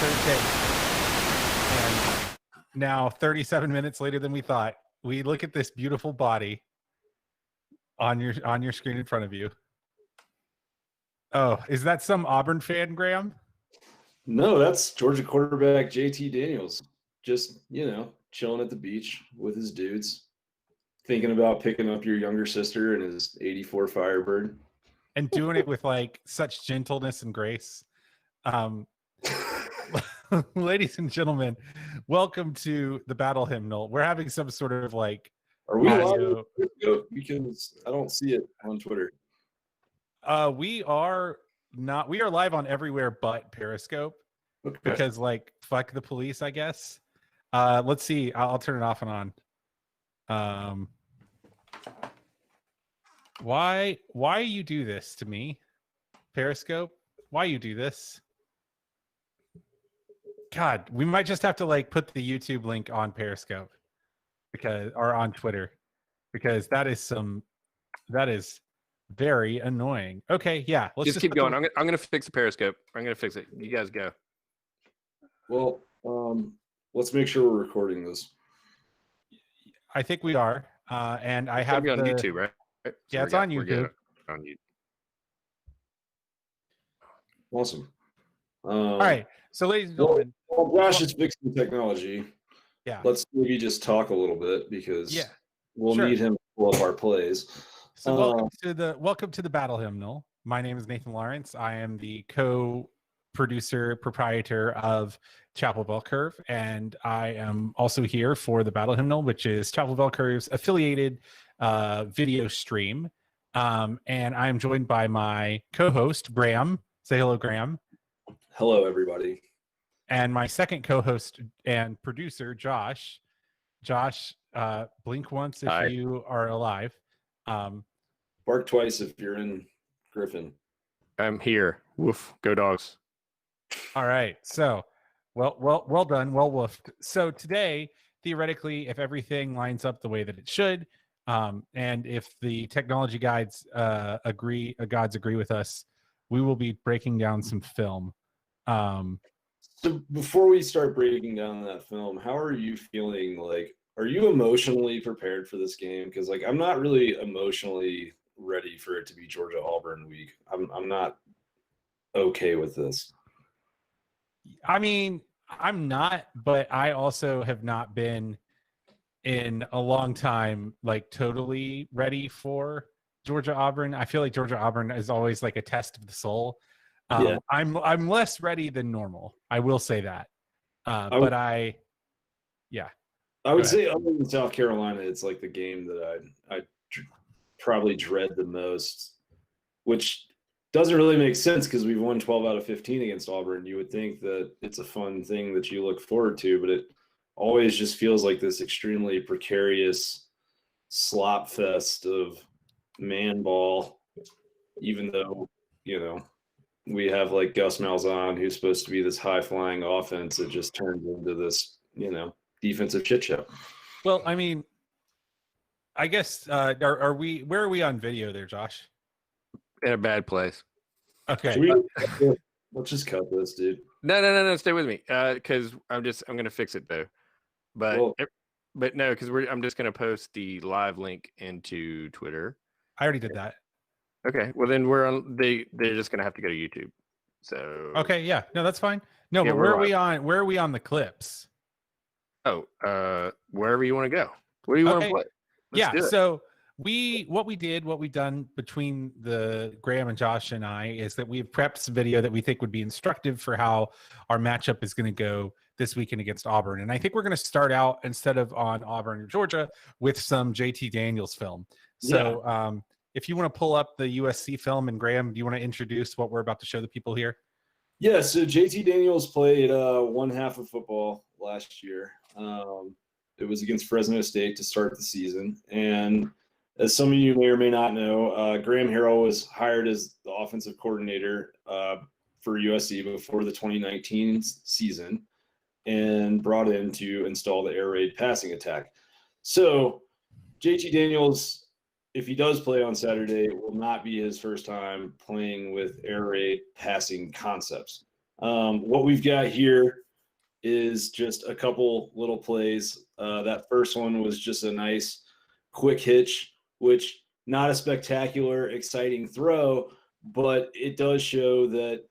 third take. And now 37 minutes later than we thought, we look at this beautiful body on your screen in front of you. Oh, is that some Auburn fan, Graham? No, that's Georgia quarterback JT Daniels. Just, chilling at the beach with his dudes, thinking about picking up your younger sister and his 84 Firebird. And doing it with like such gentleness and grace. Ladies and gentlemen, welcome to the Battle Hymnal. We're having some sort of like Are we live? Because I don't see it on Twitter. We are not. We are live on everywhere but Periscope. Okay. Because like fuck the police, I guess. Let's see. I'll turn it off and on. Why you do this to me, Periscope? Why you do this? God, we might just have to like put the YouTube link on Periscope or on Twitter because that is very annoying. Okay, yeah, let's just keep going. I'm gonna fix the Periscope. I'm gonna fix it. You guys go. Well, let's make sure we're recording this. I think we are, and I have on YouTube, right? So yeah, it's on YouTube. On YouTube. Awesome. All right, so ladies and gentlemen, while Josh is fixing technology, yeah, let's maybe just talk a little bit because we'll need him to pull up our plays. So welcome to the Battle Hymnal. My name is Nathan Lawrence. I am the co-producer, proprietor of Chapel Bell Curve, and I am also here for the Battle Hymnal, which is Chapel Bell Curve's affiliated video stream. And I am joined by my co-host, Graham. Say hello, Graham. Hello, everybody. And my second co-host and producer, Josh. Josh, blink once if you are alive. Bark twice if you're in Griffin. I'm here. Woof. Go dogs. All right. So, well done. Well woofed. So today, theoretically, if everything lines up the way that it should, and if the technology gods agree with us, we will be breaking down some film. So before we start breaking down that film, how are you feeling? Like, are you emotionally prepared for this game? Because like, I'm not really emotionally ready for it to be Georgia Auburn week. I'm not okay with this. I mean, I'm not, but I also have not been in a long time like totally ready for Georgia Auburn. I feel like Georgia Auburn is always like a test of the soul. I'm less ready than normal. I will say that. I would say other than South Carolina, it's like the game that I probably dread the most, which doesn't really make sense because we've won 12 out of 15 against Auburn. You would think that it's a fun thing that you look forward to, but it always just feels like this extremely precarious slop fest of man ball, even though, we have like Gus Malzahn, who's supposed to be this high-flying offense that just turns into this, defensive shit show. Well, I mean, I guess where are we on video there, Josh? In a bad place. Okay. Let's just cut this, dude. No, stay with me. Because I'm gonna fix it though. But no, because I'm just gonna post the live link into Twitter. I already did that. Okay, well then they're just gonna have to go to YouTube. So okay, yeah, no, that's fine. No, but where are we on the clips? Oh, wherever you want to go. Where do you want to play? So what we've done between the Graham and Josh and I is that we've prepped some video that we think would be instructive for how our matchup is going to go this weekend against Auburn. And I think we're going to start out, instead of on Auburn or Georgia, with some JT Daniels film. So if you want to pull up the USC film, and Graham, do you want to introduce what we're about to show the people here? Yeah, so JT Daniels played one half of football last year. It was against Fresno State to start the season. And as some of you may or may not know, Graham Harrell was hired as the offensive coordinator for USC before the 2019 season and brought in to install the air raid passing attack. So JT Daniels, if he does play on Saturday, it will not be his first time playing with air raid passing concepts. What we've got here is just a couple little plays. That first one was just a nice quick hitch, which not a spectacular, exciting throw, but it does show that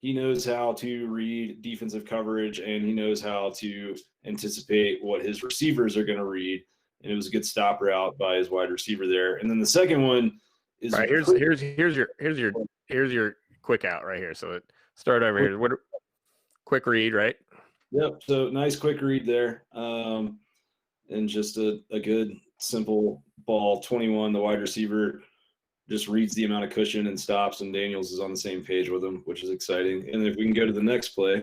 he knows how to read defensive coverage and he knows how to anticipate what his receivers are going to read. And it was a good stop route by his wide receiver there. And then the second one is right. Here's your quick out right here. So start over here. What quick read, right? Yep. So nice quick read there. And just a good simple ball. 21, the wide receiver just reads the amount of cushion and stops, and Daniels is on the same page with him, which is exciting. And if we can go to the next play,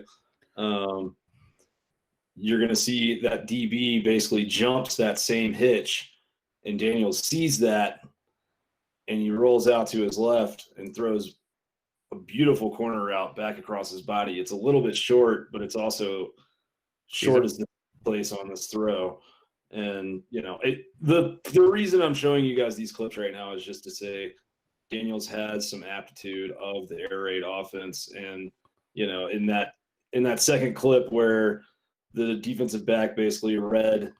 you're going to see that DB basically jumps that same hitch, and Daniels sees that, and he rolls out to his left and throws a beautiful corner route back across his body. It's a little bit short, but it's also short as the place on this throw. And, you know, the reason I'm showing you guys these clips right now is just to say Daniels has some aptitude of the air raid offense. And, you know, in that second clip where the defensive back basically read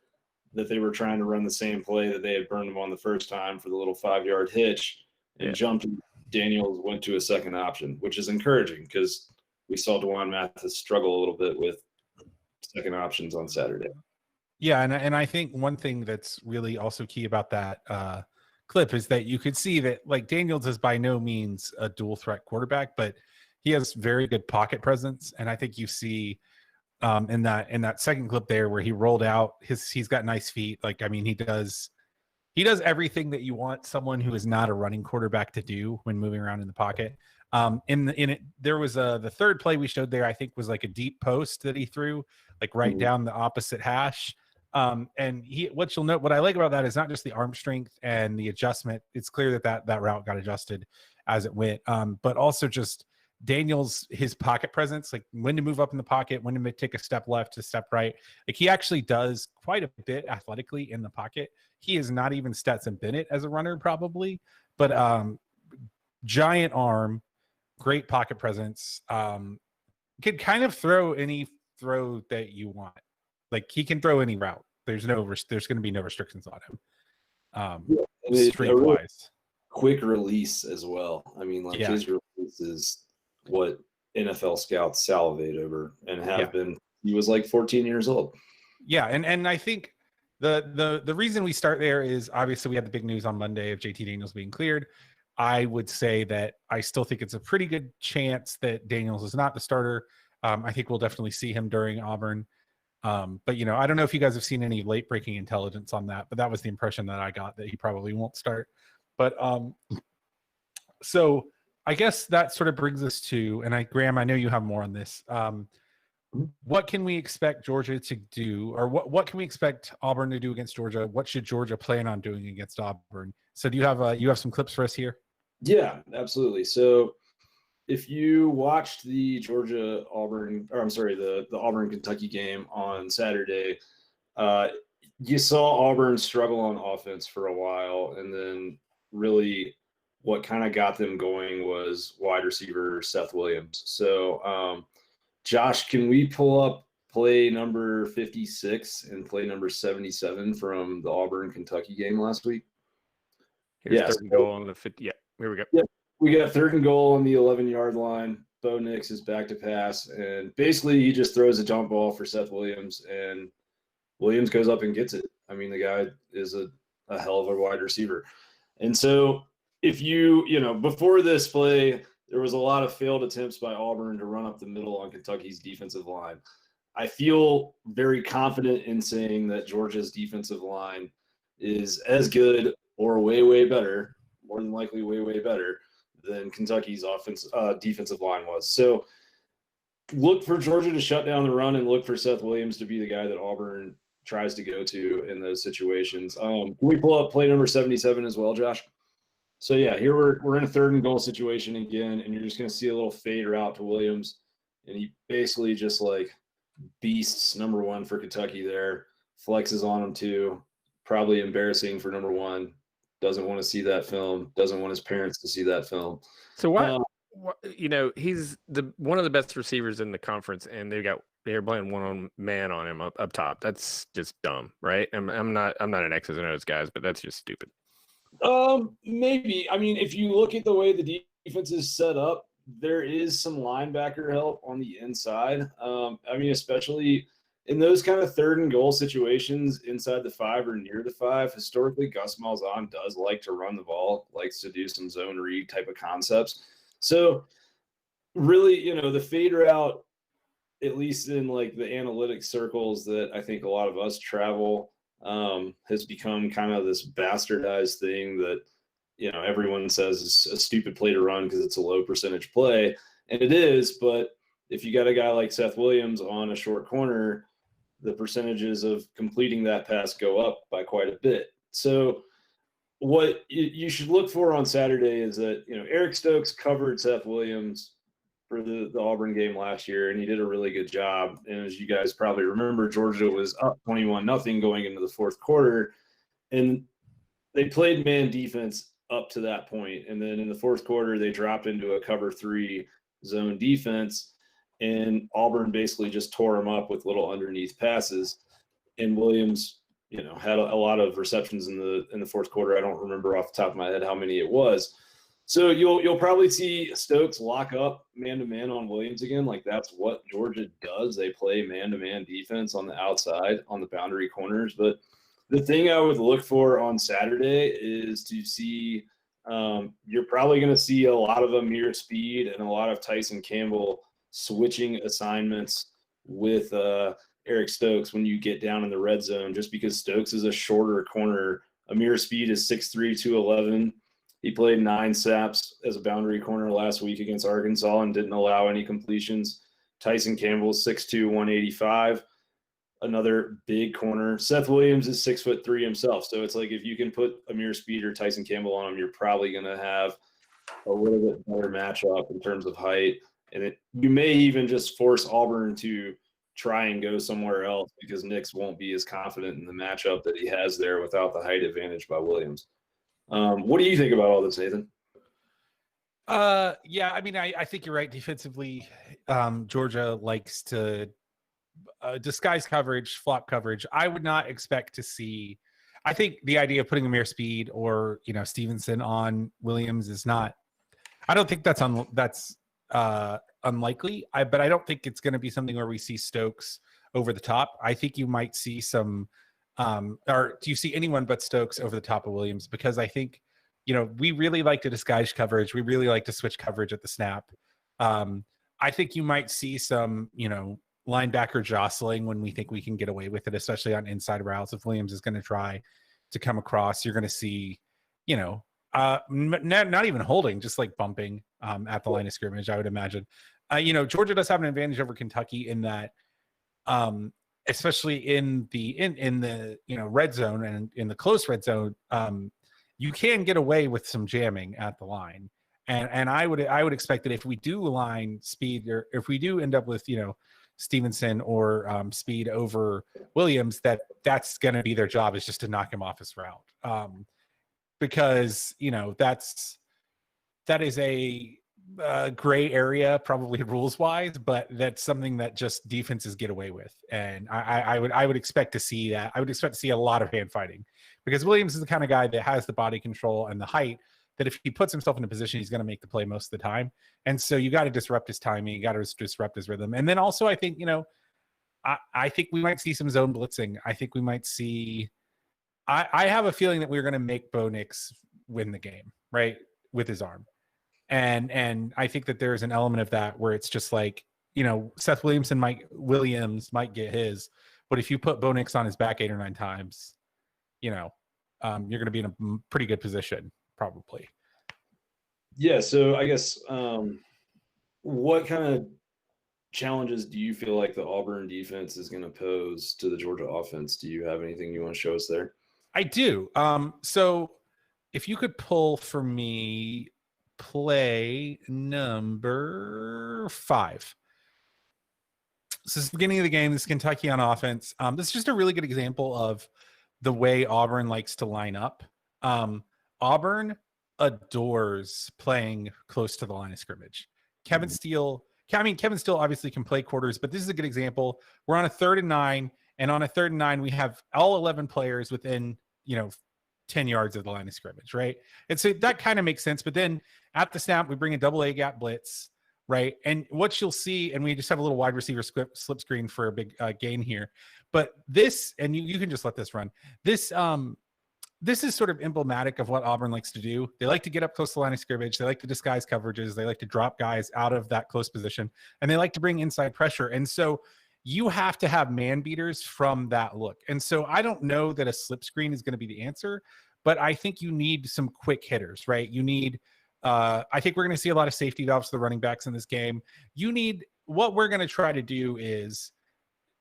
that they were trying to run the same play that they had burned him on the first time for the little 5-yard hitch and jumped, Daniels went to a second option, which is encouraging because we saw D'Wan Mathis struggle a little bit with second options on Saturday. Yeah, and I think one thing that's really also key about that clip is that you could see that like Daniels is by no means a dual threat quarterback, but he has very good pocket presence, and I think you see in that second clip there where he rolled out he's got nice feet. Like I mean he does everything that you want someone who is not a running quarterback to do when moving around in the pocket. There was the third play we showed there, I think was like a deep post that he threw like right down the opposite hash. And what I like about that is not just the arm strength and the adjustment. It's clear that route got adjusted as it went. But also just Daniels, his pocket presence, like when to move up in the pocket, when to take a step left, a step right. Like he actually does quite a bit athletically in the pocket. He is not even Stetson Bennett as a runner probably, but giant arm, great pocket presence. Could kind of throw any throw that you want. Like he can throw any route. There's going to be no restrictions on him. Street wise, quick release as well. I mean, like his release is what NFL scouts salivate over and have been. He was like 14 years old. Yeah, and I think the reason we start there is obviously we had the big news on Monday of JT Daniels being cleared. I would say that I still think it's a pretty good chance that Daniels is not the starter. I think we'll definitely see him during Auburn. But you know, I don't know if you guys have seen any late breaking intelligence on that, but that was the impression that I got, that he probably won't start. But so I guess that sort of brings us to, and Graham, I know you have more on this. What can we expect Georgia to do, or what can we expect Auburn to do against Georgia? What should Georgia plan on doing against Auburn? So do you have some clips for us here? Yeah, absolutely. So if you watched the Auburn-Kentucky game on Saturday, you saw Auburn struggle on offense for a while, and then really what kind of got them going was wide receiver Seth Williams. So, Josh, can we pull up play number 56 and play number 77 from the Auburn-Kentucky game last week? Here's third and goal on the 50. Yeah, here we go. Yeah. We got third and goal on the 11-yard line. Bo Nix is back to pass, and basically he just throws a jump ball for Seth Williams, and Williams goes up and gets it. I mean, the guy is a hell of a wide receiver. And so if before this play, there was a lot of failed attempts by Auburn to run up the middle on Kentucky's defensive line. I feel very confident in saying that Georgia's defensive line is as good or way, way better, more than likely way, way better than Kentucky's defensive line was. So look for Georgia to shut down the run and look for Seth Williams to be the guy that Auburn tries to go to in those situations. Can we pull up play number 77 as well, Josh? So yeah, here we're in a third and goal situation again, and you're just going to see a little fade route to Williams, and he basically just like beasts number one for Kentucky there, flexes on him too. Probably embarrassing for number one. Doesn't want to see that film. Doesn't want his parents to see that film. So he's one of the best receivers in the conference, and they're playing one-on man on him up top. That's just dumb, right? I'm not an X's and O's guys, but that's just stupid. Maybe. I mean, if you look at the way the defense is set up, there is some linebacker help on the inside. I mean, especially in those kind of 3rd and goal situations inside the 5 or near the 5, historically, Gus Malzahn does like to run the ball, likes to do some zone read type of concepts. So really, the fade route, at least in like the analytics circles that I think a lot of us travel, has become kind of this bastardized thing that, everyone says is a stupid play to run because it's a low percentage play. And it is, but if you got a guy like Seth Williams on a short corner, the percentages of completing that pass go up by quite a bit. So what you should look for on Saturday is that, Eric Stokes covered Seth Williams for the Auburn game last year, and he did a really good job. And as you guys probably remember, Georgia was up 21-0 going into the 4th quarter, and they played man defense up to that point. And then in the 4th quarter, they dropped into a cover 3 zone defense, and Auburn basically just tore them up with little underneath passes. And Williams, had a lot of receptions in the 4th quarter. I don't remember off the top of my head how many it was. So you'll probably see Stokes lock up man-to-man on Williams again. Like, that's what Georgia does. They play man-to-man defense on the outside, on the boundary corners. But the thing I would look for on Saturday is to see you're probably going to see a lot of Amir Speed and a lot of Tyson Campbell switching assignments with Eric Stokes when you get down in the red zone, just because Stokes is a shorter corner. Amir Speed is 6'3", 211. He played 9 snaps as a boundary corner last week against Arkansas and didn't allow any completions. Tyson Campbell is 6'2", 185, another big corner. Seth Williams is 6'3" himself. So it's like if you can put Amir Speed or Tyson Campbell on him, you're probably going to have a little bit better matchup in terms of height. And you may even just force Auburn to try and go somewhere else because Nix won't be as confident in the matchup that he has there without the height advantage by Williams. What do you think about all this, Nathan? Yeah, I mean, I think you're right. Defensively, Georgia likes to disguise coverage, flop coverage. I would not expect to see. I think the idea of putting Amir Speed or Stevenson on Williams is not. I don't think that's unlikely. But I don't think it's going to be something where we see Stokes over the top. I think you might see some. Or do you see anyone but Stokes over the top of Williams? Because I think, we really like to disguise coverage. We really like to switch coverage at the snap. I think you might see some, linebacker jostling when we think we can get away with it, especially on inside routes. If Williams is going to try to come across, you're going to see, not even holding, just like bumping at the line of scrimmage, I would imagine. Georgia does have an advantage over Kentucky in that, especially in the red zone and in the close red zone, you can get away with some jamming at the line, and I would expect that if we do line Speed, or if we do end up with Stevenson or Speed over Williams, that's going to be their job, is just to knock him off his route, because that is a gray area, probably rules wise, but that's something that just defenses get away with. And I would expect to see that. I would expect to see a lot of hand fighting, because Williams is the kind of guy that has the body control and the height that if he puts himself in a position, he's going to make the play most of the time. And so you got to disrupt his timing. You got to disrupt his rhythm. And then also, I think, I think we might see some zone blitzing. I think we might see, I have a feeling that we're going to make Bo Nix win the game, right, with his arm. And I think that there's an element of that where it's just like, Seth Williams might get his, but if you put Bo Nix on his back 8 or 9 times, you're going to be in a pretty good position, probably. Yeah. So I guess what kind of challenges do you feel like the Auburn defense is going to pose to the Georgia offense? Do you have anything you want to show us there? I do. So if you could pull for me play number 5. This is the beginning of the game. This is Kentucky on offense. This is just a really good example of the way Auburn likes to line up. Auburn adores playing close to the line of scrimmage. Kevin Steele obviously can play quarters, but this is a good example. We're on a 3rd and 9, and on a 3rd and 9, we have all 11 players within, 10 yards of the line of scrimmage, right? And so that kind of makes sense. But then at the snap, we bring a double A gap blitz, right? And what you'll see, and we just have a little wide receiver slip screen for a big gain here. But this, and you can just let this run. This is sort of emblematic of what Auburn likes to do. They like to get up close to the line of scrimmage. They like to disguise coverages. They like to drop guys out of that close position, and they like to bring inside pressure. And so you have to have man beaters from that look. And so I don't know that a slip screen is going to be the answer, but I think you need some quick hitters, right? You need, I think we're going to see a lot of safety valves for the running backs in this game. What we're going to try to do is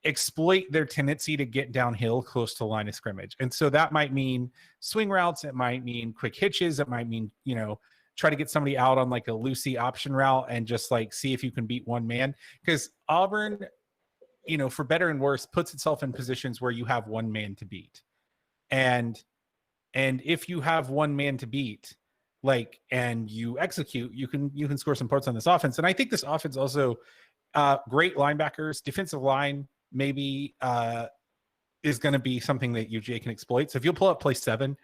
exploit their tendency to get downhill close to the line of scrimmage. And so that might mean swing routes. It might mean quick hitches. It might mean, try to get somebody out on like a loosey option route and just like see if you can beat one man. Because Auburn, for better and worse, puts itself in positions where you have one man to beat. And if you have one man to beat, and you execute, you can score some points on this offense. And I think this offense also, great linebackers, defensive line, maybe is going to be something that UGA can exploit. So if you'll pull up play 7,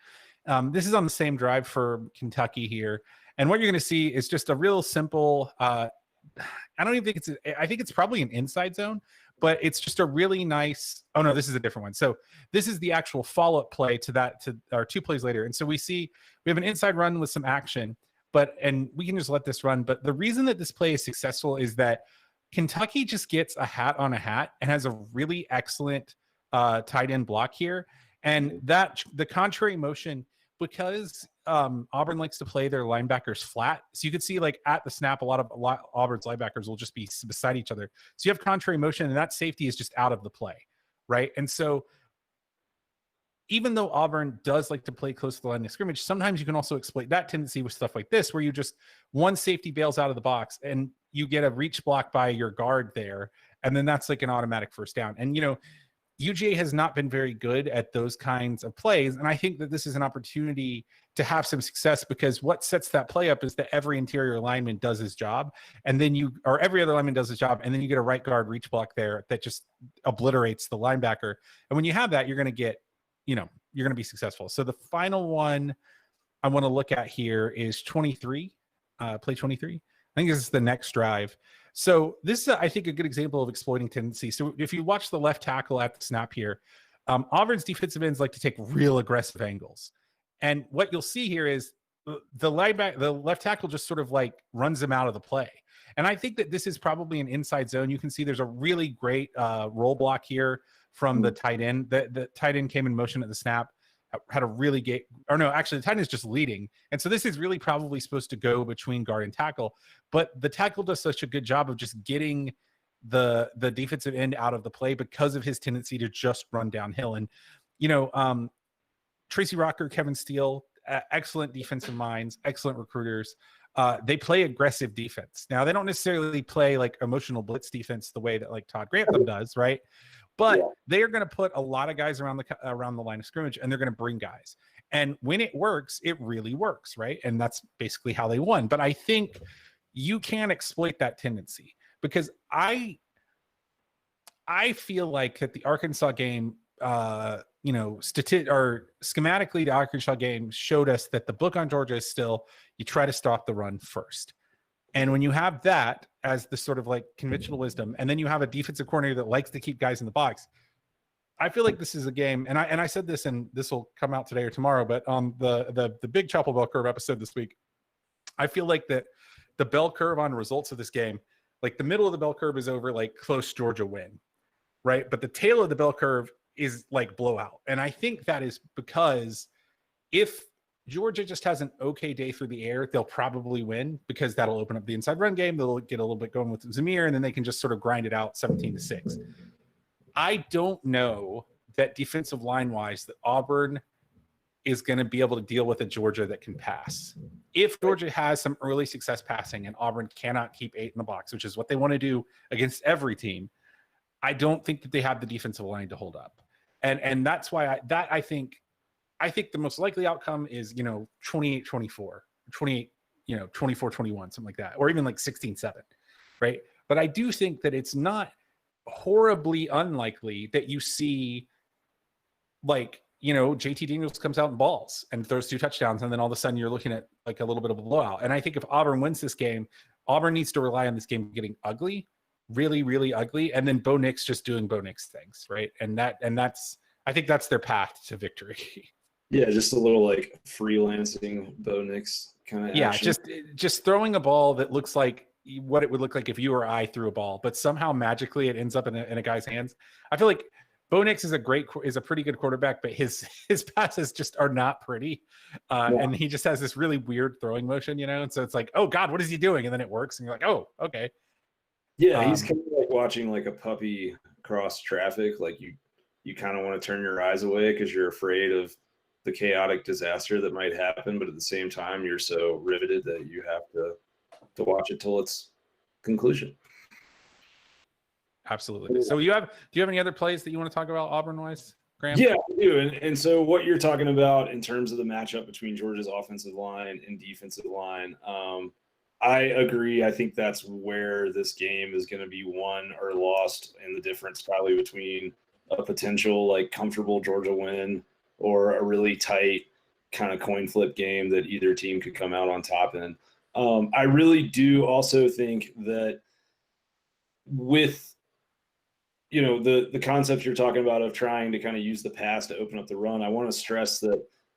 this is on the same drive for Kentucky here. And what you're going to see is just a real simple, I think it's probably an inside zone, but it's just a really nice, oh no, this is a different one. So this is the actual follow-up play to our 2 plays later. And so we have an inside run with some action, and we can just let this run. But the reason that this play is successful is that Kentucky just gets a hat on a hat and has a really excellent tight end block here. And that the contrary motion, because Auburn likes to play their linebackers flat. So you could see at the snap, a lot of Auburn's linebackers will just be beside each other. So you have contrary motion, and that safety is just out of the play, right? And so even though Auburn does like to play close to the line of scrimmage, sometimes you can also exploit that tendency with stuff like this, where you just one safety bails out of the box and you get a reach block by your guard there, and then that's like an automatic first down. And UGA has not been very good at those kinds of plays, and I think that this is an opportunity to have some success, because what sets that play up is that every interior lineman does his job, and then every other lineman does his job, and then you get a right guard reach block there that just obliterates the linebacker. And when you have that, you're going to get, you're going to be successful. So the final one I want to look at here is 23, play 23. I think this is the next drive. So this is, I think, a good example of exploiting tendency. So if you watch the left tackle at the snap here, Auburn's defensive ends like to take real aggressive angles. And what you'll see here is the left tackle just sort of runs him out of the play. And I think that this is probably an inside zone. You can see there's a really great roll block here from the tight end. The tight end came in motion at the snap, had a really the tight end is just leading. And so this is really probably supposed to go between guard and tackle, but the tackle does such a good job of just getting the defensive end out of the play because of his tendency to just run downhill. And, Tracy Rocker, Kevin Steele, excellent defensive minds, excellent recruiters. They play aggressive defense. Now, they don't necessarily play emotional blitz defense the way that Todd Grantham does, right? But they are going to put a lot of guys around the line of scrimmage, and they're going to bring guys. And when it works, it really works, right? And that's basically how they won. But I think you can exploit that tendency, because I feel like that the Arkansas game, schematically, the Arkansas game showed us that the book on Georgia is still, you try to stop the run first. And when you have that as the sort of conventional wisdom, and then you have a defensive coordinator that likes to keep guys in the box, I feel like this is a game. And I said this, and this will come out today or tomorrow, but on the Big Chapel Bell Curve episode this week, I feel like that the bell curve on results of this game, the middle of the bell curve is over close Georgia win, right? But the tail of the bell curve is blowout. And I think that is because if Georgia just has an okay day through the air, they'll probably win, because that'll open up the inside run game. They'll get a little bit going with Zamir, and then they can just sort of grind it out 17-6. I don't know that defensive line wise that Auburn is going to be able to deal with a Georgia that can pass. If Georgia has some early success passing and Auburn cannot keep 8 in the box, which is what they want to do against every team, I don't think that they have the defensive line to hold up. And that's why I think the most likely outcome is, 28-24, 28, 24-21, something like that, or even like 16-7, right? But I do think that it's not horribly unlikely that you see like, JT Daniels comes out and balls and throws 2 touchdowns, and then all of a sudden you're looking at like a little bit of a blowout. And I think if Auburn wins this game, Auburn needs to rely on this game getting ugly, really, really ugly, and then Bo Nix just doing Bo Nix things, right? And that's I think that's their path to victory. Yeah, just a little like freelancing Bo Nix kind of. Yeah, action. just throwing a ball that looks like what it would look like if you or I threw a ball, but somehow magically it ends up in a guy's hands. I feel like Bo Nix is a pretty good quarterback, but his passes just are not pretty, and he just has this really weird throwing motion, and so it's like, oh God, what is he doing? And then it works, and you're like, oh, okay. Yeah, he's kind of like watching like a puppy cross traffic. Like you kind of want to turn your eyes away because you're afraid of the chaotic disaster that might happen, but at the same time, you're so riveted that you have to watch it till its conclusion. Absolutely. So do you have any other plays that you want to talk about Auburn wise, Graham? Yeah, I do. And so what you're talking about in terms of the matchup between Georgia's offensive line and defensive line, I agree. I think that's where this game is going to be won or lost, and the difference probably between a potential like comfortable Georgia win or a really tight kind of coin flip game that either team could come out on top in. I really do also think that with the concepts you're talking about of trying to kind of use the pass to open up the run, I want to stress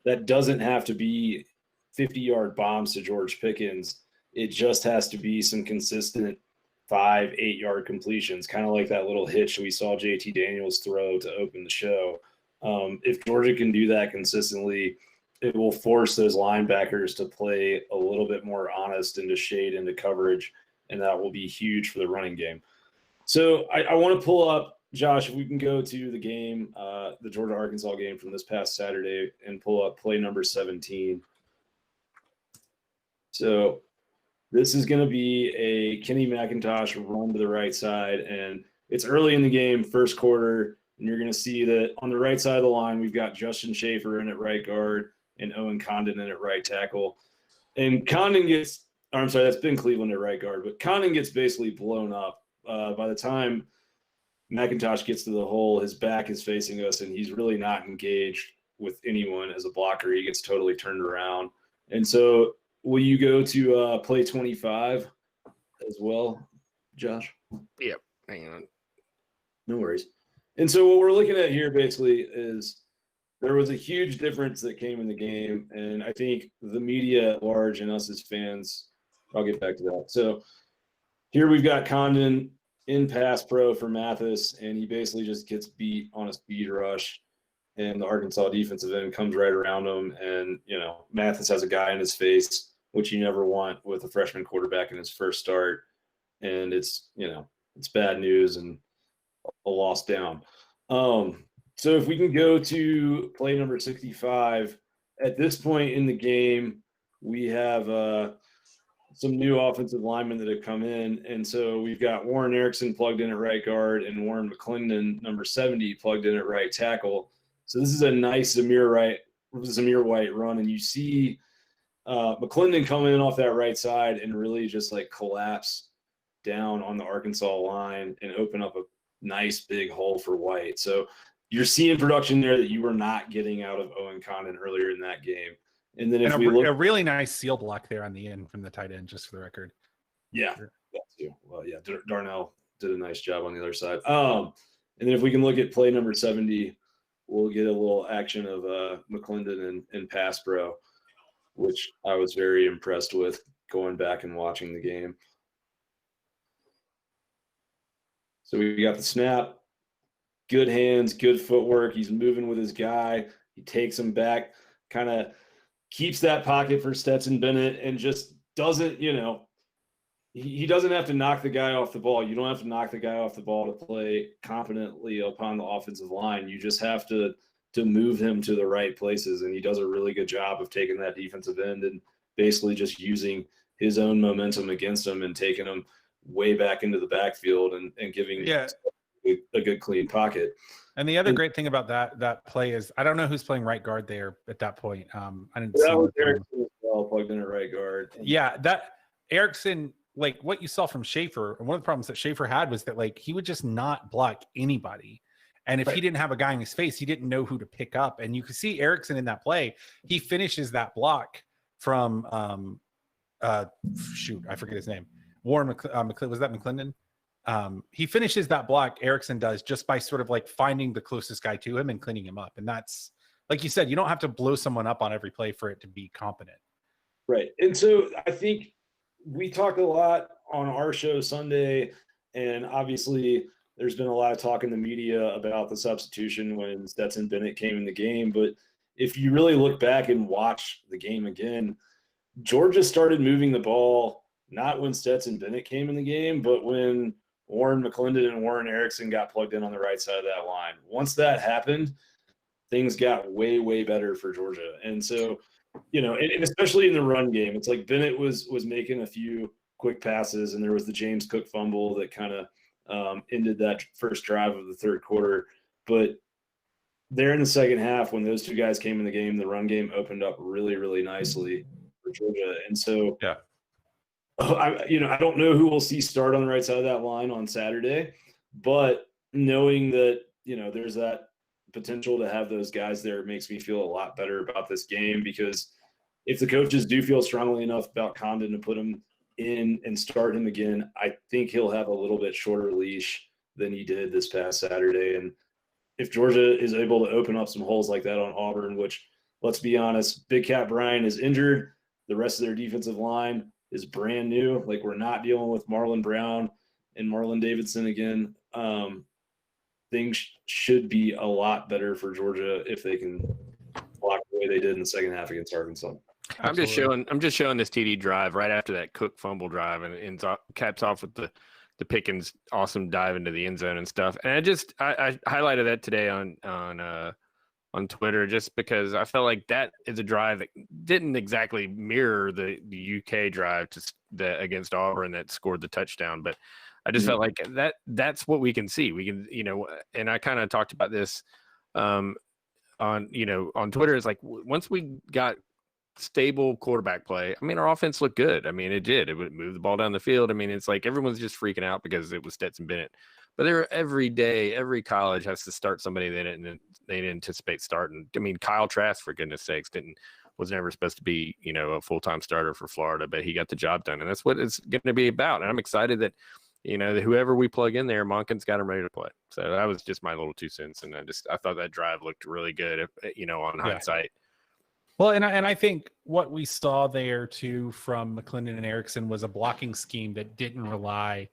that doesn't have to be 50-yard bombs to George Pickens. It just has to be some consistent 5-8-yard completions, kind of like that little hitch we saw JT Daniels throw to open the show. If Georgia can do that consistently, it will force those linebackers to play a little bit more honest into shade, into coverage, and that will be huge for the running game. So I want to pull up, Josh, if we can go to the game, the Georgia-Arkansas game from this past Saturday, and pull up play number 17. So this is going to be a Kenny McIntosh run to the right side, and it's early in the game, first quarter, and you're going to see that on the right side of the line, we've got Justin Schaefer in at right guard and Owen Condon in at right tackle. And Condon that's Ben Cleveland at right guard, but Condon gets basically blown up. By the time McIntosh gets to the hole, his back is facing us, and he's really not engaged with anyone as a blocker. He gets totally turned around. And so will you go to play 25 as well, Josh? Yep. Hang on. No worries. And so what we're looking at here basically is there was a huge difference that came in the game, and I think the media at large and us as fans, I'll get back to that. So here we've got Condon in pass pro for Mathis, and he basically just gets beat on a speed rush, and the Arkansas defensive end comes right around him, and Mathis has a guy in his face, which you never want with a freshman quarterback in his first start, and it's bad news and a loss down. So if we can go to play number 65, at this point in the game, we have some new offensive linemen that have come in. And so we've got Warren Erickson plugged in at right guard and Warren McClendon, number 70, plugged in at right tackle. So this is a nice Zamir White run. And you see McClendon coming in off that right side and really just like collapse down on the Arkansas line and open up a nice big hole for White. So you're seeing production there that you were not getting out of Owen Condon earlier in that game. And then if we look, a really nice seal block there on the end from the tight end, just for the record. Yeah, that's you. Well, yeah, Darnell did a nice job on the other side. And then if we can look at play number 70, we'll get a little action of McClendon and pass pro, which I was very impressed with going back and watching the game. So we got the snap, good hands, good footwork. He's moving with his guy. He takes him back, kind of keeps that pocket for Stetson Bennett, and just doesn't, he doesn't have to knock the guy off the ball. You don't have to knock the guy off the ball to play competently upon the offensive line. You just have to move him to the right places, and he does a really good job of taking that defensive end and basically just using his own momentum against him and taking him way back into the backfield and giving a good clean pocket. And the other great thing about that play is I don't know who's playing right guard there at that point. I didn't see. That was Erickson as well. Bell plugged in at right guard. Yeah, that Erickson, like what you saw from Schaefer, and one of the problems that Schaefer had was that like he would just not block anybody. And if he didn't have a guy in his face, he didn't know who to pick up. And you could see Erickson in that play. He finishes that block from shoot, I forget his name. Warren was that McClendon? He finishes that block, Erickson does, just by sort of like finding the closest guy to him and cleaning him up. And that's, like you said, you don't have to blow someone up on every play for it to be competent. Right. And so I think we talked a lot on our show Sunday, and obviously there's been a lot of talk in the media about the substitution when Stetson Bennett came in the game. But if you really look back and watch the game again, Georgia started moving the ball not when Stetson Bennett came in the game, but when Warren McClendon and Warren Erickson got plugged in on the right side of that line. Once that happened, things got way, way better for Georgia. And so, you know, and especially in the run game, it's like Bennett was making a few quick passes, and there was the James Cook fumble that kind of ended that first drive of the third quarter. But there in the second half, when those two guys came in the game, the run game opened up really, really nicely for Georgia. And so, yeah, I don't know who we'll see start on the right side of that line on Saturday, but knowing that, you know, there's that potential to have those guys there makes me feel a lot better about this game, because if the coaches do feel strongly enough about Condon to put him in and start him again, I think he'll have a little bit shorter leash than he did this past Saturday. And if Georgia is able to open up some holes like that on Auburn, which, let's be honest, Big Cat Bryan is injured, the rest of their defensive line is brand new. Like, we're not dealing with Marlon Brown and Marlon Davidson again. Things should be a lot better for Georgia if they can block the way they did in the second half against Arkansas. I'm just showing this TD drive right after that Cook fumble drive, and caps off with the Pickens awesome dive into the end zone and stuff. And I highlighted that today on Twitter, just because I felt like that is a drive that didn't exactly mirror the UK drive against Auburn that scored the touchdown, but I just felt like that's what we can see. We can, you know, and I kind of talked about this on Twitter. It's like, once we got stable quarterback play, I mean, our offense looked good. I mean, it did. It would move the ball down the field. I mean, it's like everyone's just freaking out because it was Stetson Bennett. But every day, every college has to start somebody they didn't anticipate starting. I mean, Kyle Trask, for goodness sakes, was never supposed to be, you know, a full-time starter for Florida, but he got the job done. And that's what it's going to be about. And I'm excited that, you know, that whoever we plug in there, Monken's got him ready to play. So that was just my little 2 cents. And I thought that drive looked really good, you know, on hindsight. Well, and I think what we saw there too from McClendon and Erickson was a blocking scheme that didn't rely.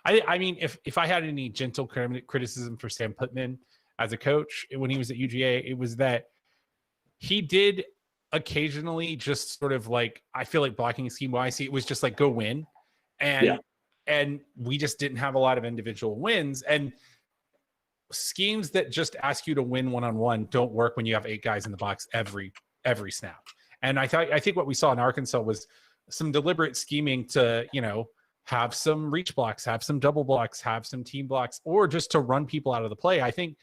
I mean, if I had any gentle criticism for Sam Pittman as a coach when he was at UGA, it was that he did occasionally just sort of like, I feel like blocking scheme wise, it was just like, go win. And we just didn't have a lot of individual wins, and schemes that just ask you to win one-on-one don't work when you have 8 guys in the box every snap. And I think what we saw in Arkansas was some deliberate scheming to, you know, have some reach blocks, have some double blocks, have some team blocks, or just to run people out of the play. I think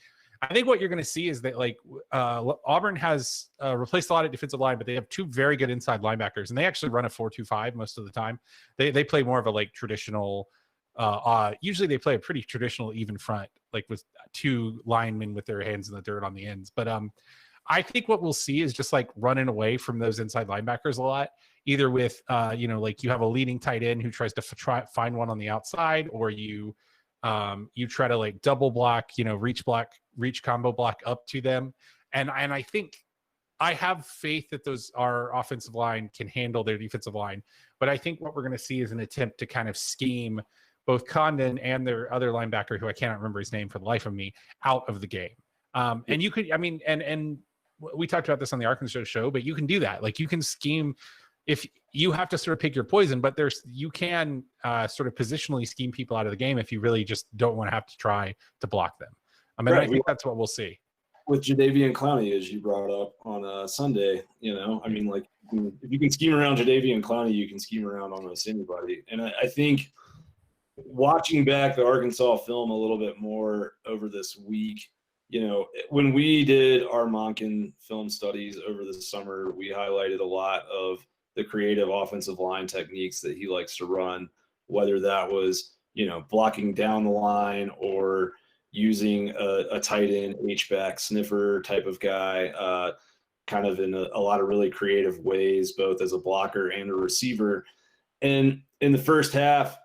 what you're going to see is that, like, Auburn has replaced a lot of defensive line, but they have 2 very good inside linebackers, and they actually run a 4-2-5 most of the time. They play more of a like traditional. Usually they play a pretty traditional even front, like with 2 linemen with their hands in the dirt on the ends. But I think what we'll see is just like running away from those inside linebackers a lot, either with, like you have a leading tight end who tries to find one on the outside, or you try to like double block, reach combo block up to them. And I think I have faith that our offensive line can handle their defensive line. But I think what we're going to see is an attempt to kind of scheme both Condon and their other linebacker, who I cannot remember his name for the life of me, out of the game. And you could, I mean, and we talked about this on the Arkansas show, but you can do that. Like, you can scheme, if you have to sort of pick your poison, but you can sort of positionally scheme people out of the game if you really just don't want to have to try to block them. I mean, right. I think that's what we'll see. With Jadeveon Clowney, as you brought up on Sunday, I mean, like, if you can scheme around Jadeveon Clowney, you can scheme around almost anybody. And I think watching back the Arkansas film a little bit more over this week, when we did our Monken film studies over the summer, we highlighted a lot of the creative offensive line techniques that he likes to run, whether that was, blocking down the line or using a tight end H-back sniffer type of guy, kind of in a lot of really creative ways, both as a blocker and a receiver. And in the first half,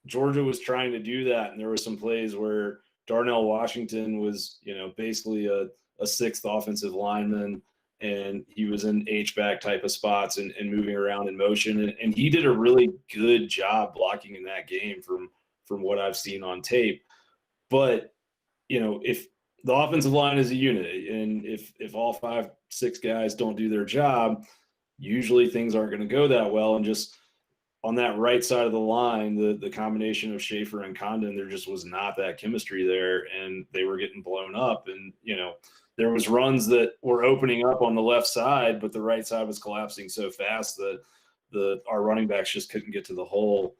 Georgia was trying to do that. And there were some plays where Darnell Washington was, basically a sixth offensive lineman, and he was in H-back type of spots and moving around in motion. And he did a really good job blocking in that game from what I've seen on tape. But, if the offensive line is a unit, and if all 5-6 guys don't do their job, usually things aren't going to go that well. And just on that right side of the line, the combination of Schaefer and Condon, there just was not that chemistry there, and they were getting blown up. And, there was runs that were opening up on the left side, but the right side was collapsing so fast that our running backs just couldn't get to the hole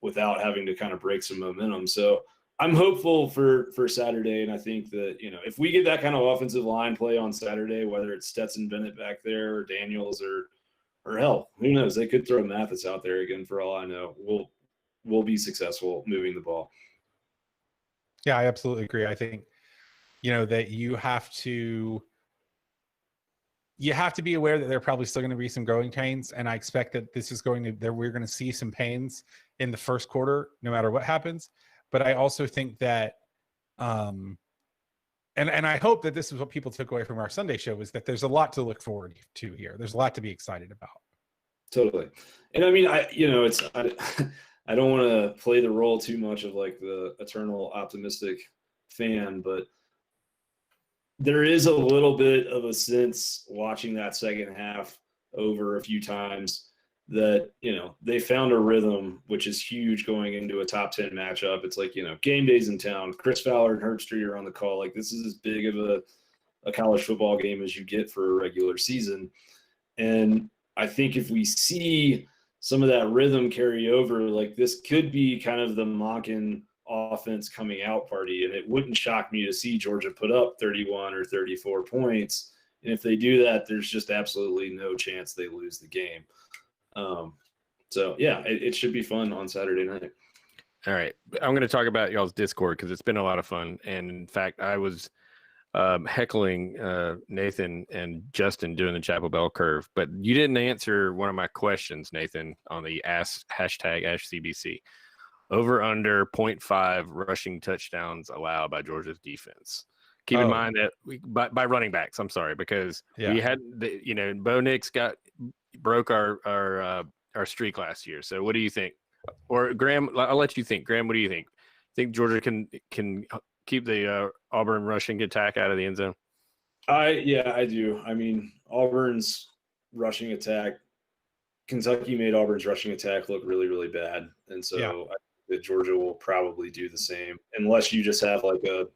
without having to kind of break some momentum. So I'm hopeful for Saturday, and I think that, if we get that kind of offensive line play on Saturday, whether it's Stetson Bennett back there or Daniels or hell, who knows? They could throw Mathis out there again for all I know. We'll be successful moving the ball. Yeah, I absolutely agree. I think, that you have to be aware that there are probably still going to be some growing pains. And I expect that we're going to see some pains in the first quarter, no matter what happens. But I also think that, and I hope that this is what people took away from our Sunday show, is that there's a lot to look forward to here. There's a lot to be excited about. Totally. And I mean, I don't want to play the role too much of like the eternal optimistic fan, but there is a little bit of a sense watching that second half over a few times that, they found a rhythm, which is huge going into a top 10 matchup. It's like, game days in town. Chris Fowler and Herbstreit are on the call. Like, this is as big of a college football game as you get for a regular season. And I think if we see some of that rhythm carry over, like, this could be kind of the Monken offense coming out party. And it wouldn't shock me to see Georgia put up 31 or 34 points. And if they do that, there's just absolutely no chance they lose the game. So yeah, it should be fun on Saturday night. All right. I'm going to talk about y'all's Discord because it's been a lot of fun. And in fact, I was heckling Nathan and Justin doing the Chapel Bell curve, but you didn't answer one of my questions, Nathan, on the hashtag AskCBC. Over under 0.5 rushing touchdowns allowed by Georgia's defense. Keep in mind that by running backs, I'm sorry, because we had Bo Nix broke our streak last year. So what do you think? Or Graham, I'll let you think. Graham, what do you think? Think Georgia can keep the Auburn rushing attack out of the end zone? I do. I mean, Auburn's rushing attack, Kentucky made Auburn's rushing attack look really, really bad. And so I think that Georgia will probably do the same, unless you just have like a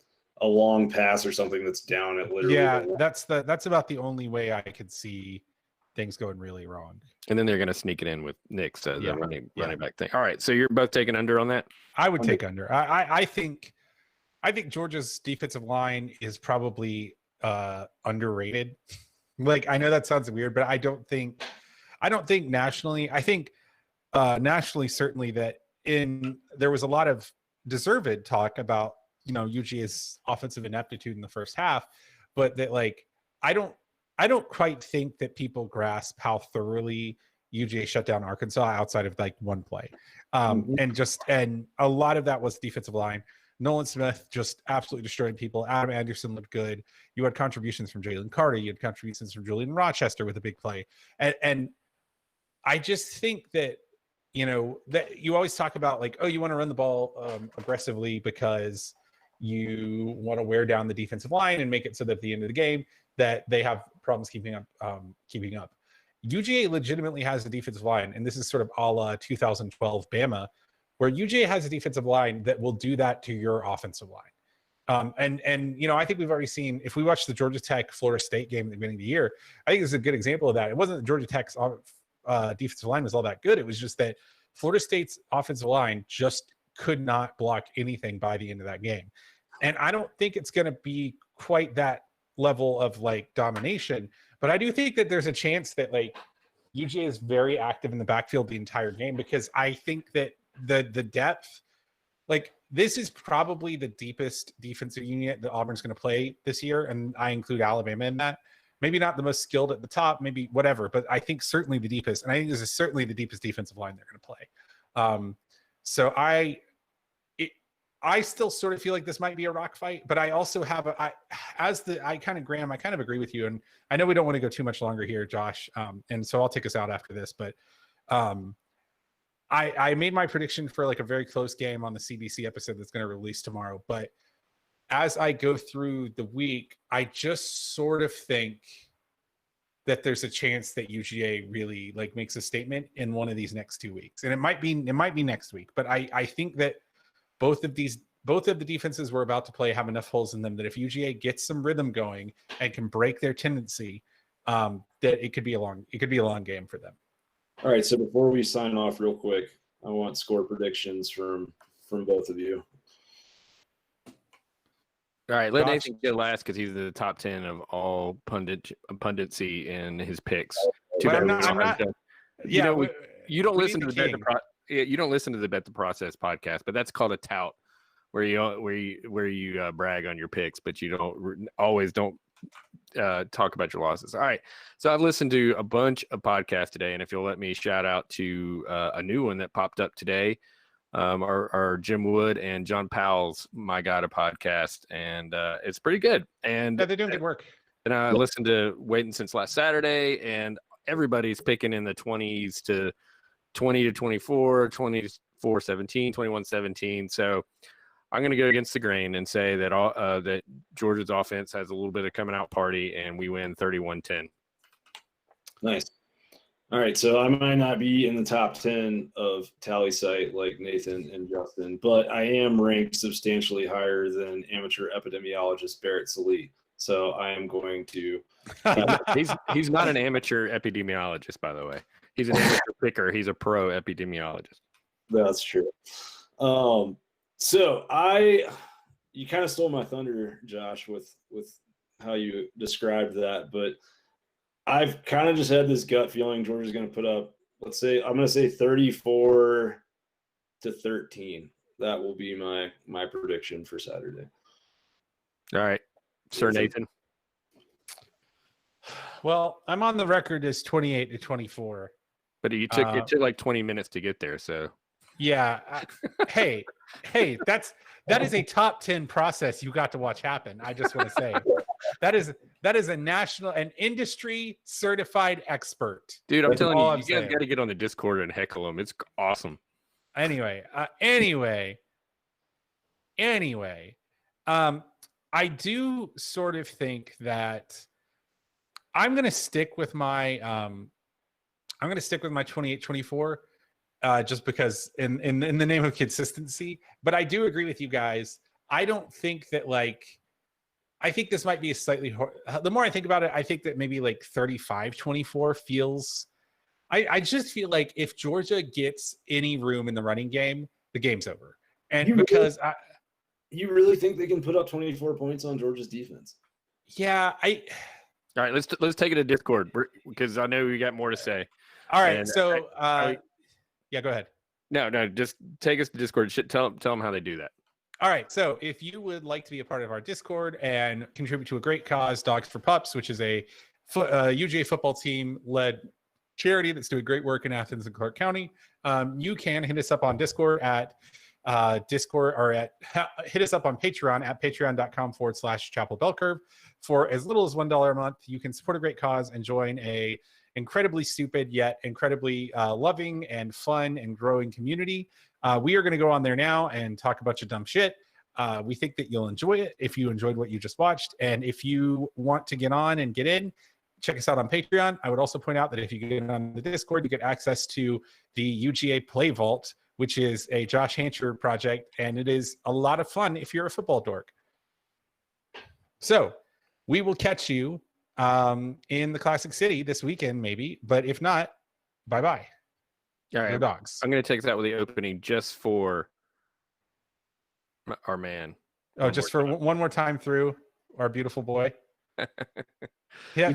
long pass or something that's down at literally. Yeah, that's about the only way I could see things going really wrong. And then they're going to sneak it in with Nix, the running back thing. All right, so you're both taking under on that? I would take under. I think Georgia's defensive line is probably underrated. Like, I know that sounds weird, but I don't think nationally. I think nationally, certainly, that there was a lot of deserved talk about UGA's offensive ineptitude in the first half, but that, like, I don't quite think that people grasp how thoroughly UGA shut down Arkansas outside of like one play. And a lot of that was defensive line. Nolan Smith just absolutely destroyed people. Adam Anderson looked good. You had contributions from Jalen Carter. You had contributions from Julian Rochester with a big play. And I just think that, that you always talk about like, oh, you want to run the ball aggressively because you want to wear down the defensive line and make it so that at the end of the game that they have problems keeping up. UGA legitimately has a defensive line, and this is sort of a la 2012 Bama, where UGA has a defensive line that will do that to your offensive line. And I think we've already seen, if we watch the Georgia Tech Florida State game at the beginning of the year, I think this is a good example of that. It wasn't that Georgia Tech's defensive line was all that good. It was just that Florida State's offensive line just could not block anything by the end of that game. And I don't think it's going to be quite that level of like domination, but I do think that there's a chance that like UGA is very active in the backfield the entire game, because I think that the depth, like this is probably the deepest defensive unit that Auburn's going to play this year, and I include Alabama in that. Maybe not the most skilled at the top, maybe whatever, but I think certainly the deepest, and I think this is certainly the deepest defensive line they're going to play. So I still sort of feel like this might be a rock fight, but I also have Graham, I kind of agree with you, and I know we don't want to go too much longer here, Josh, and so I'll take us out after this, but I made my prediction for like a very close game on the CBC episode that's going to release tomorrow. But as I go through the week, I just sort of think that there's a chance that UGA really like makes a statement in one of these next 2 weeks. And it might be next week, but I think that both of the defenses we're about to play have enough holes in them that if UGA gets some rhythm going and can break their tendency, that it could be a long game for them. All right, so before we sign off real quick, I want score predictions from both of you. All right, let Josh? Nathan go last because he's the top 10 of all punditcy in his picks. But I'm not. You know, you don't we listen need to the you don't listen to the Bet the Process podcast, but that's called a tout, where you brag on your picks, but you don't talk about your losses. All right, so I've listened to a bunch of podcasts today, and if you'll let me shout out to a new one that popped up today. Our Jim Wood and John Powell's My God, a podcast, and it's pretty good. And Yeah, they're doing good work. And I listened to Waiting Since Last Saturday, and everybody's picking in the 20s to 20 to 24, 24, 17, 21, 17. So I'm going to go against the grain and say that that Georgia's offense has a little bit of coming out party, and we win 31-10. Nice. All right, so I might not be in the top 10 of Tally Site like Nathan and Justin, but I am ranked substantially higher than amateur epidemiologist Barrett Salee. So I am going to. He's not an amateur epidemiologist, by the way. He's an amateur picker. He's a pro epidemiologist. That's true. So you kind of stole my thunder, Josh, with how you described that, but I've kind of just had this gut feeling Georgia's going to put up, I'm going to say 34-13. That will be my prediction for Saturday. All right, Sir Nathan. Well, I'm on the record as 28-24. But it took like 20 minutes to get there, so. Yeah. Hey, that is a top 10 process you got to watch happen. I just want to say that is a national and industry certified expert. Dude, I'm telling you, you guys got to get on the Discord and heckle them. It's awesome. Anyway, I do sort of think that I'm going to stick with my 28-24. Just because in the name of consistency, but I do agree with you guys. I don't think that I think this might be a slightly, the more I think about it, I think that maybe like 35-24 feels, I just feel like if Georgia gets any room in the running game, the game's over. And you really think they can put up 24 points on Georgia's defense? Yeah. All right, let's take it to Discord because I know we got more to say. All right. And So, yeah, go ahead. No, just take us to Discord. Tell them how they do that. All right. So if you would like to be a part of our Discord and contribute to a great cause, Dogs for Pups, which is a UGA football team led charity that's doing great work in Athens and Clark County, you can hit us up on Discord at Discord or hit us up on Patreon at patreon.com/Chapel Bell Curve. For as little as $1 a month, you can support a great cause and join a incredibly stupid yet incredibly loving and fun and growing community. We are going to go on there now and talk a bunch of dumb shit. We think that you'll enjoy it if you enjoyed what you just watched. And if you want to get on and get in, check us out on Patreon. I would also point out that if you get on the Discord, you get access to the UGA Play Vault, which is a Josh Hancher project. And it is a lot of fun if you're a football dork. So we will catch you in the Classic City this weekend, maybe. But if not, bye-bye. All right, Your dogs. I'm going to take us out with the opening just for our man. Oh, just for one more time through our beautiful boy. Yeah,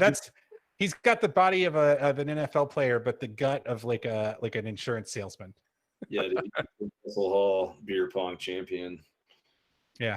He's got the body of an NFL player, but the gut of like an insurance salesman. Yeah, dude, Russell Hall beer pong champion. Yeah.